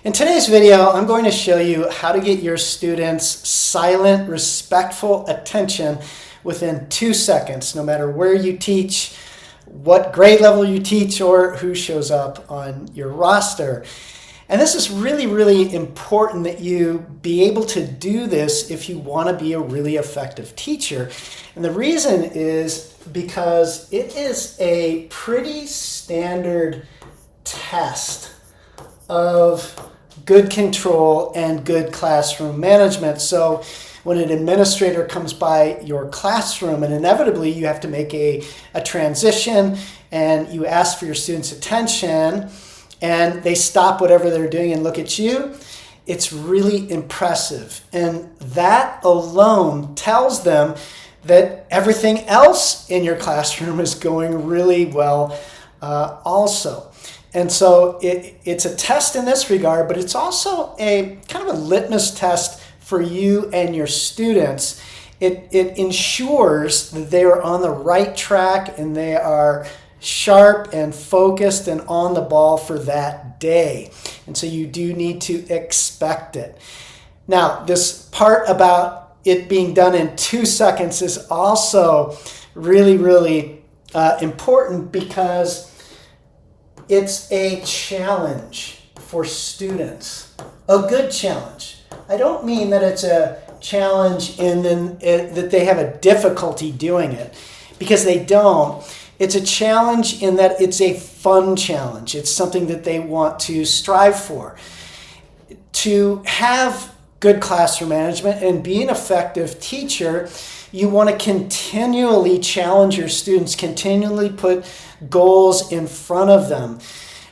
In today's video, I'm going to show you how to get your students' silent, respectful attention within 2 seconds, no matter where you teach, what grade level you teach, or who shows up on your roster. And this is really, really important that you be able to do this if you want to be a really effective teacher. And the reason is because it is a pretty standard test of good control and good classroom management. So when an administrator comes by your classroom, and inevitably you have to make a transition and you ask for your students' attention and they stop whatever they're doing and look at you, it's really impressive. And that alone tells them that everything else in your classroom is going really well also. And so it's a test in this regard, but it's also a kind of a litmus test for you and your students. It ensures that they are on the right track and they are sharp and focused and on the ball for that day. And so you do need to expect it. Now, this part about it being done in 2 seconds is also really, really important because it's a challenge for students, a good challenge. I don't mean that it's a challenge that they have a difficulty doing it, because they don't. It's a challenge in that it's a fun challenge. It's something that they want to strive for. To have good classroom management and be an effective teacher, you want to continually challenge your students, continually put goals in front of them.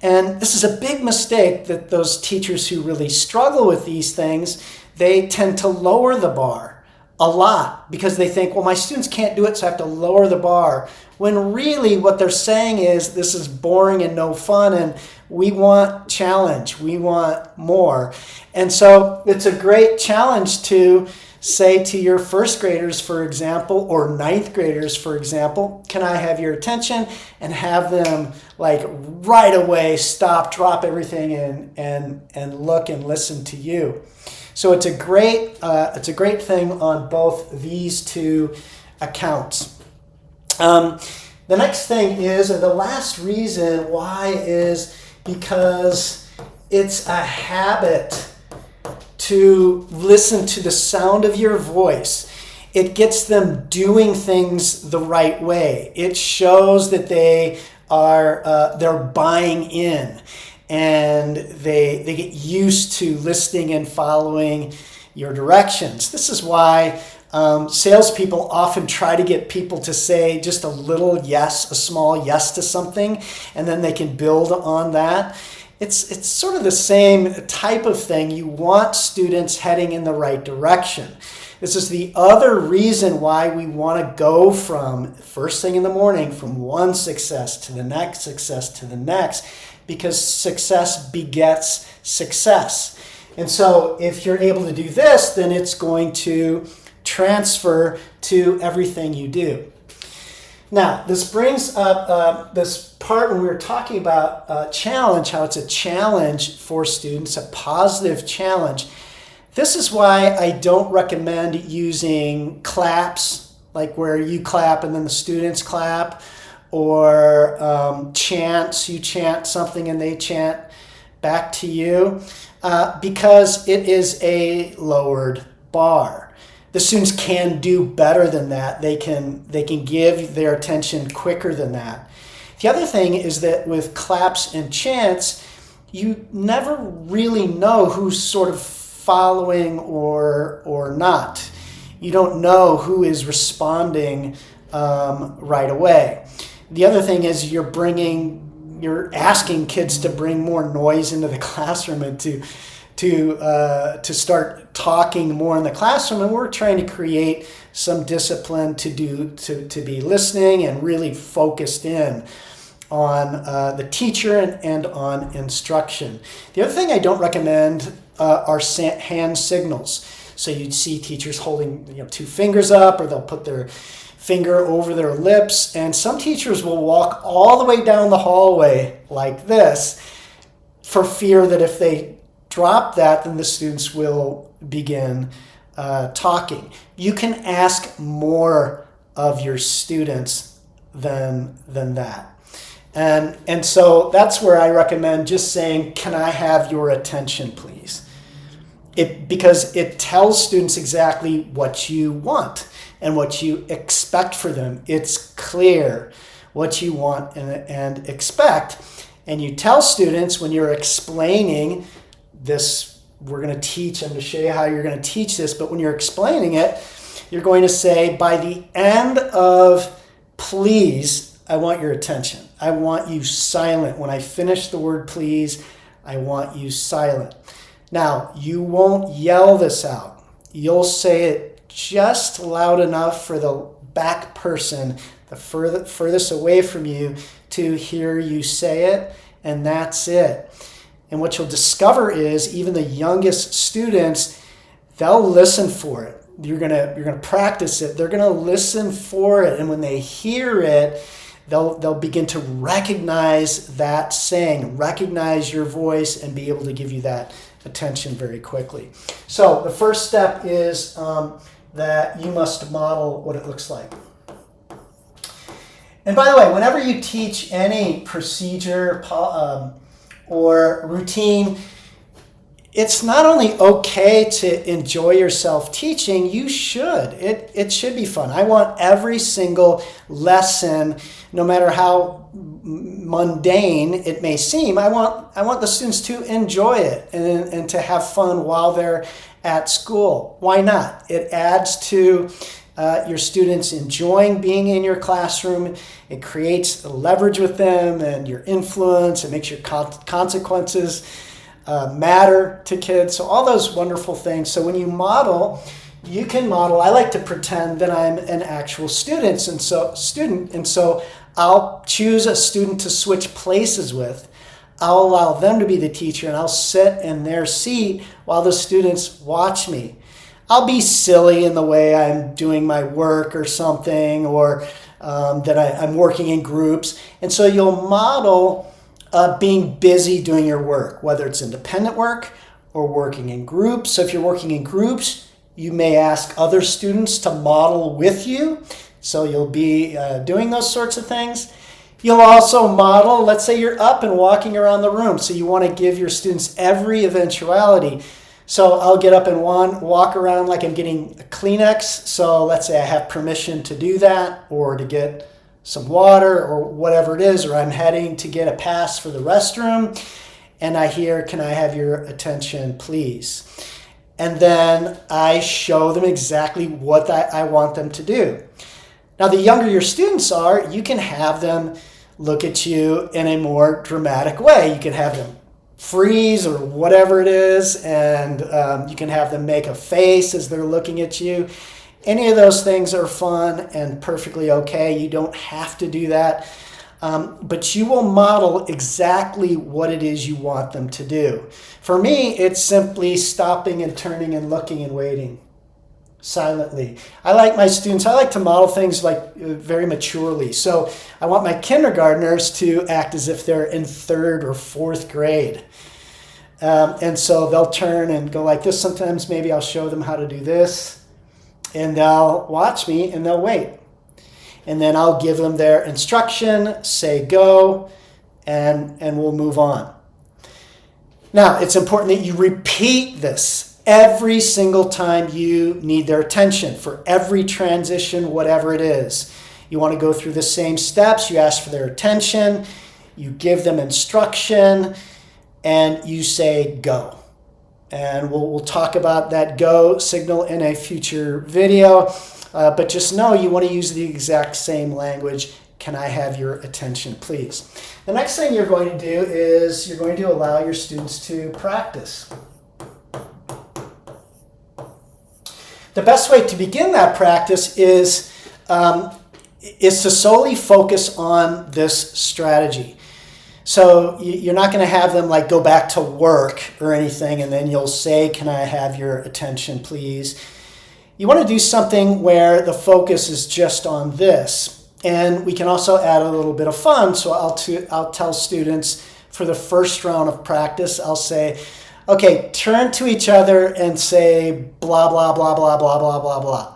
And this is a big mistake that those teachers who really struggle with these things, they tend to lower the bar a lot because they think, well, my students can't do it, so I have to lower the bar. When really what they're saying is this is boring and no fun, and we want challenge, we want more. And so it's a great challenge to say to your first graders, for example, or ninth graders, for example, can I have your attention? And have them like right away stop, drop everything and look and listen to you. So it's a great thing on both these two accounts. The next thing is, or the last reason why, is because it's a habit to listen to the sound of your voice. It gets them doing things the right way. It shows that they are they're buying in, and they get used to listening and following your directions. This is why salespeople often try to get people to say just a little yes, a small yes to something, and then they can build on that. It's sort of the same type of thing. You want students heading in the right direction. This is the other reason why we want to go from first thing in the morning, from one success to the next success to the next, because success begets success. And so if you're able to do this, then it's going to transfer to everything you do. Now, this brings up this part when we were talking about challenge, how it's a challenge for students, a positive challenge. This is why I don't recommend using claps, like where you clap and then the students clap, or chants, you chant something and they chant back to you, because it is a lowered bar. The students can do better than that. They can give their attention quicker than that. The other thing is that with claps and chants, you never really know who's sort of following or not. You don't know who is responding right away. The other thing is you're asking kids to bring more noise into the classroom and to start talking more in the classroom, and we're trying to create some discipline to be listening and really focused in on the teacher and on instruction. The other thing I don't recommend are hand signals. So you'd see teachers holding 2 fingers up, or they'll put their finger over their lips, and some teachers will walk all the way down the hallway like this for fear that if they drop that, then the students will begin talking. You can ask more of your students than that. And so that's where I recommend just saying, can I have your attention, please? Because it tells students exactly what you want and what you expect for them. It's clear what you want and expect. And you tell students when you're explaining this, we're going to teach, I'm going to show you how you're going to teach this, but when you're explaining it, you're going to say, by the end of please, I want your attention. I want you silent. When I finish the word please, I want you silent. Now, you won't yell this out. You'll say it just loud enough for the back person, the furthest away from you, to hear you say it, and that's it. And what you'll discover is even the youngest students, they'll listen for it. You're gonna practice it. They're gonna listen for it, and when they hear it, they'll begin to recognize that saying, recognize your voice, and be able to give you that attention very quickly. So the first step is that you must model what it looks like. And by the way, whenever you teach any procedure or routine, it's not only okay to enjoy yourself teaching, you should. It should be fun. I want every single lesson, no matter how mundane it may seem, I want the students to enjoy it and to have fun while they're at school. Why not? It adds to your students enjoying being in your classroom. It creates leverage with them and your influence. It makes your consequences matter to kids. So all those wonderful things. So when you model, you can model. I like to pretend that I'm an actual student, and so I'll choose a student to switch places with. I'll allow them to be the teacher, and I'll sit in their seat while the students watch me. I'll be silly in the way I'm doing my work or something, or that I'm working in groups. And so you'll model being busy doing your work, whether it's independent work or working in groups. So if you're working in groups, you may ask other students to model with you. So you'll be doing those sorts of things. You'll also model, let's say you're up and walking around the room. So you want to give your students every eventuality. So I'll get up and walk around like I'm getting a Kleenex. So let's say I have permission to do that, or to get some water or whatever it is, or I'm heading to get a pass for the restroom, and I hear, can I have your attention, please? And then I show them exactly what I want them to do. Now, the younger your students are, you can have them look at you in a more dramatic way. You can have them freeze or whatever it is, and you can have them make a face as they're looking at you. Any of those things are fun and perfectly okay. You don't have to do that, but you will model exactly what it is you want them to do. For me, it's simply stopping and turning and looking and waiting silently. I like to model things like very maturely. So I want my kindergartners to act as if they're in 3rd or 4th grade. And so they'll turn and go like this. Sometimes maybe I'll show them how to do this, and they'll watch me and they'll wait. And then I'll give them their instruction, say go, and we'll move on. Now, it's important that you repeat this every single time you need their attention, for every transition, whatever it is. You want to go through the same steps. You ask for their attention, you give them instruction, and you say go. And we'll talk about that go signal in a future video. But just know you want to use the exact same language. Can I have your attention, please? The next thing you're going to do is you're going to allow your students to practice. The best way to begin that practice is to solely focus on this strategy. So you're not going to have them like go back to work or anything, and then you'll say, can I have your attention, please? You want to do something where the focus is just on this. And we can also add a little bit of fun. So I'll tell students for the first round of practice, I'll say, Okay, turn to each other and say blah, blah, blah, blah, blah, blah, blah, blah.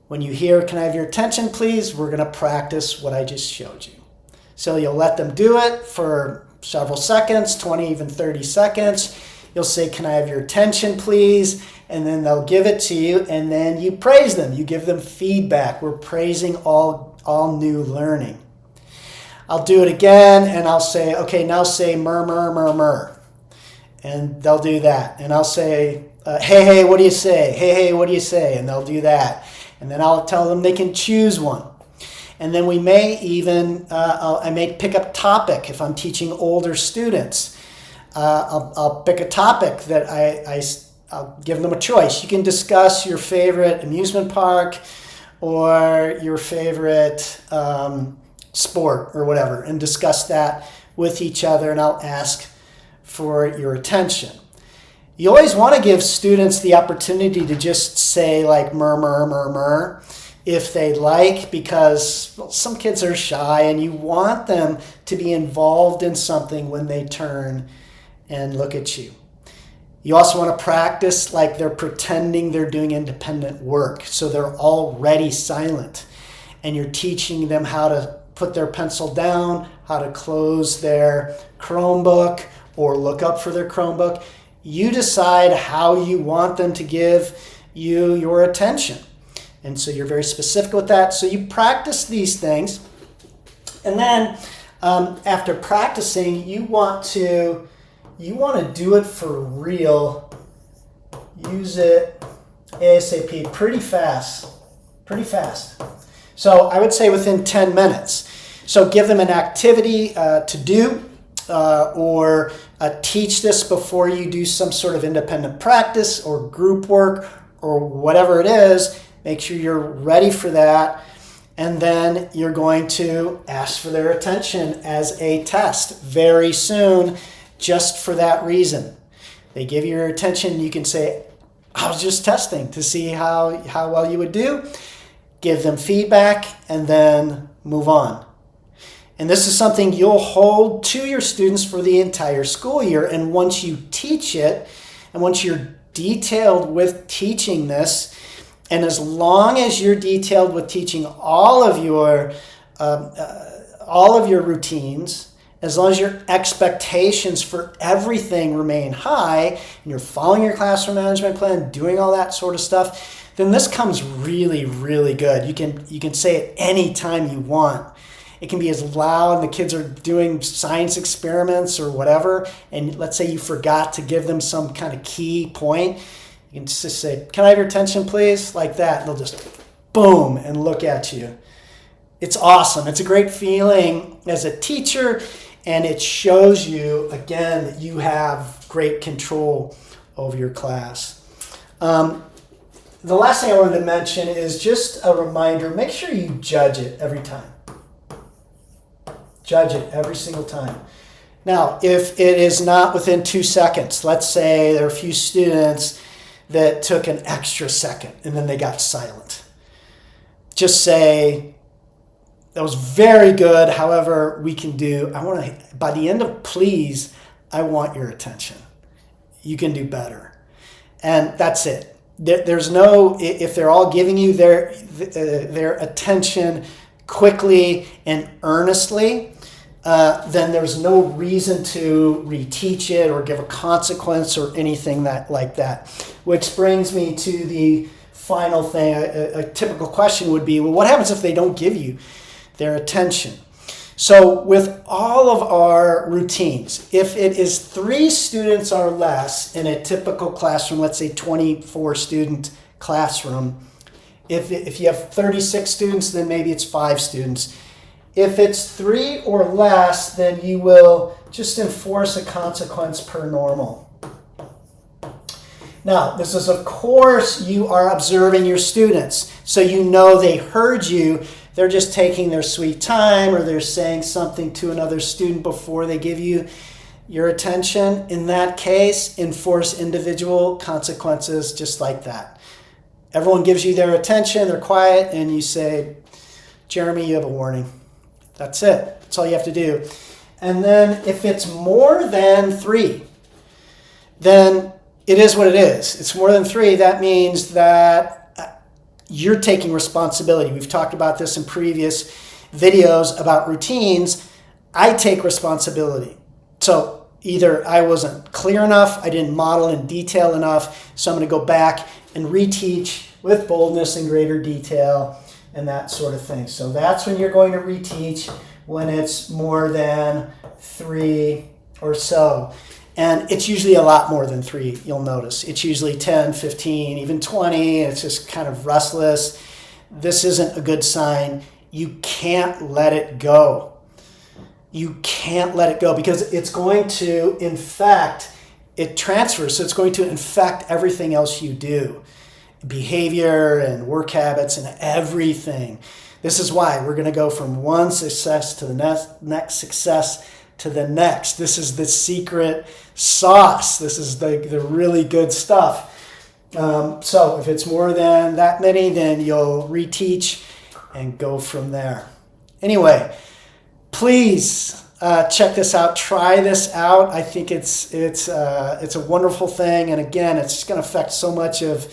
When you hear, can I have your attention, please? We're going to practice what I just showed you. So you'll let them do it for several seconds, 20, even 30 seconds. You'll say, can I have your attention, please? And then they'll give it to you, and then you praise them. You give them feedback. We're praising all new learning. I'll do it again, and I'll say, okay, now say murmur, murmur. And they'll do that. And I'll say, hey, hey, what do you say? Hey, hey, what do you say? And they'll do that. And then I'll tell them they can choose one. And then we may even, I may pick a topic if I'm teaching older students. I'll pick a topic that I'll give them a choice. You can discuss your favorite amusement park or your favorite sport or whatever, and discuss that with each other, and I'll ask for your attention. You always want to give students the opportunity to just say like murmur, murmur, if they like, because some kids are shy and you want them to be involved in something when they turn and look at you. You also want to practice like they're pretending they're doing independent work, so they're already silent, and you're teaching them how to put their pencil down, how to close their Chromebook or look up for their Chromebook. You decide how you want them to give you your attention. And so you're very specific with that. So you practice these things. And then after practicing, you want to do it for real. Use it ASAP pretty fast. So I would say within 10 minutes. So give them an activity to do, or teach this before you do some sort of independent practice or group work or whatever it is. Make sure you're ready for that. And then you're going to ask for their attention as a test very soon, just for that reason. They give you your attention, you can say, I was just testing to see how well you would do. Give them feedback and then move on. And this is something you'll hold to your students for the entire school year. And once you teach it, and once you're detailed with teaching this, and as long as you're detailed with teaching all of your routines, as long as your expectations for everything remain high, and you're following your classroom management plan, doing all that sort of stuff, then this comes really, really good. You can say it any time you want. It can be as loud, the kids are doing science experiments or whatever, and let's say you forgot to give them some kind of key point. You can just say, can I have your attention, please? Like that. And they'll just boom and look at you. It's awesome. It's a great feeling as a teacher, and it shows you, again, that you have great control over your class. The last thing I wanted to mention is just a reminder, make sure you judge it every time. Judge it every single time. Now, if it is not within 2 seconds, let's say there are a few students that took an extra second and then they got silent. Just say, that was very good. However, by the end of please, I want your attention. You can do better. And that's it. There's no, if they're all giving you their attention quickly and earnestly, then there's no reason to reteach it or give a consequence or anything like that. Which brings me to the final thing. A typical question would be, well, what happens if they don't give you their attention? So with all of our routines, if it is 3 students or less in a typical classroom, let's say 24 student classroom, if you have 36 students, then maybe it's 5 students. If it's 3 or less, then you will just enforce a consequence per normal. Now, this is, of course, you are observing your students. So you know they heard you. They're just taking their sweet time, or they're saying something to another student before they give you your attention. In that case, enforce individual consequences just like that. Everyone gives you their attention, they're quiet, and you say, Jeremy, you have a warning. That's it. That's all you have to do. And then if it's more than 3, then it is what it is. It's more than 3. That means that you're taking responsibility. We've talked about this in previous videos about routines. I take responsibility. So either I wasn't clear enough, I didn't model in detail enough, so I'm going to go back and reteach with boldness and greater detail and that sort of thing. So that's when you're going to reteach, when it's more than 3 or so. And it's usually a lot more than 3, you'll notice. It's usually 10, 15, even 20. It's just kind of restless. This isn't a good sign. You can't let it go. You can't let it go because it's going to infect, it transfers, so it's going to infect everything else you do. Behavior and work habits and everything. This is why we're going to go from one success to the next success to the next. This is the secret sauce. This is the really good stuff. So if it's more than that many, then you'll reteach and go from there. Anyway, please check this out. Try this out. I think it's a wonderful thing. And again, it's just going to affect so much of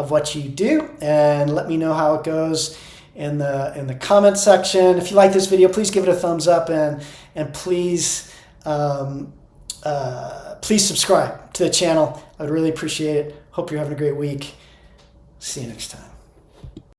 what you do. And let me know how it goes in the comment section. If you like this video, please give it a thumbs up and please please subscribe to the channel. I'd really appreciate it. Hope you're having a great week. See you next time.